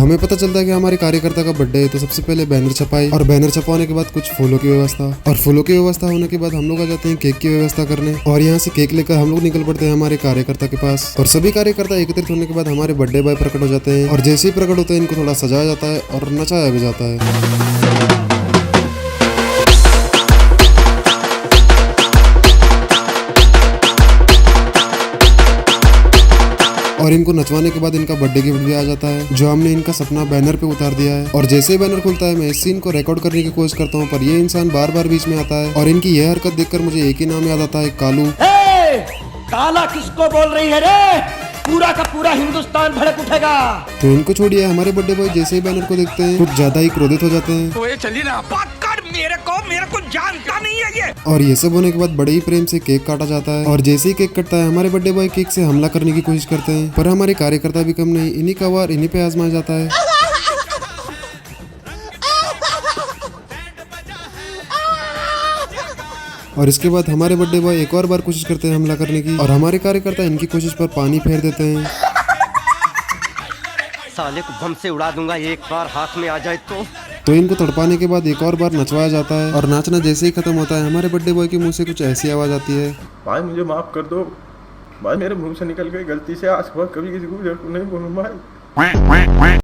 हमें पता चलता है कि हमारे कार्यकर्ता का बर्थडे है, तो सबसे पहले बैनर छपाई और बैनर छपाने के बाद कुछ फूलों की व्यवस्था, और फूलों की व्यवस्था होने के बाद हम लोग आ जाते हैं केक की व्यवस्था करने। और यहाँ से केक लेकर हम लोग निकल पड़ते हैं हमारे कार्यकर्ता के पास। और सभी कार्यकर्ता एकत्रित होने के बाद हमारे बर्थडे बॉय प्रकट हो जाते हैं, और जैसे ही प्रकट होते हैं इनको थोड़ा सजाया जाता है और नचाया भी जाता है। और इनको नचवाने के बाद इनका बर्थडे गिफ्ट भी आ जाता है, जो हमने इनका सपना बैनर पे उतार दिया है। और जैसे ही बैनर खुलता है मैं इस सीन को रिकॉर्ड करने की कोशिश करता हूँ, पर ये इंसान बार बार बीच में आता है। और इनकी यह हरकत देखकर मुझे एक ही नाम याद आता है, कालू। काला किसको बोल रही है रे? पूरा का पूरा हिंदुस्तान भड़क उठेगा। तो इनको छोड़िए, हमारे बर्थडे बॉय जैसे ही बैनर को देखते हैं कुछ ज्यादा ही क्रोधित हो जाते हैं। तो ये चलिए ना, मेरे को जानता नहीं है ये। और ये सब होने के बाद बड़े ही प्रेम से केक काटा जाता है। और जैसे ही केक कटता है हमारे बर्थडे बॉय केक से हमला करने की कोशिश करते हैं, पर हमारे कार्यकर्ता भी कम नहीं, इन्हीं का वार इन्हीं पे आजमाया जाता है। और इसके बाद हमारे बर्थडे बॉय एक और बार कोशिश करते हैं हमला करने की, और हमारे कार्यकर्ता इनकी कोशिश पर पानी फेर देते हैं। साले को बम से उड़ा दूंगा एक बार हाथ में आ जाए तो इनको तड़पाने के बाद एक और बार नचवाया जाता है। और नाचना जैसे ही खत्म होता है हमारे बर्थडे बॉय के मुंह से कुछ ऐसी आवाज आती है, भाई मुझे माफ कर दो भाई, मेरे मुंह से निकल गई गलती से, आज के बाद कभी किसी को नहीं बोलूँ भाई।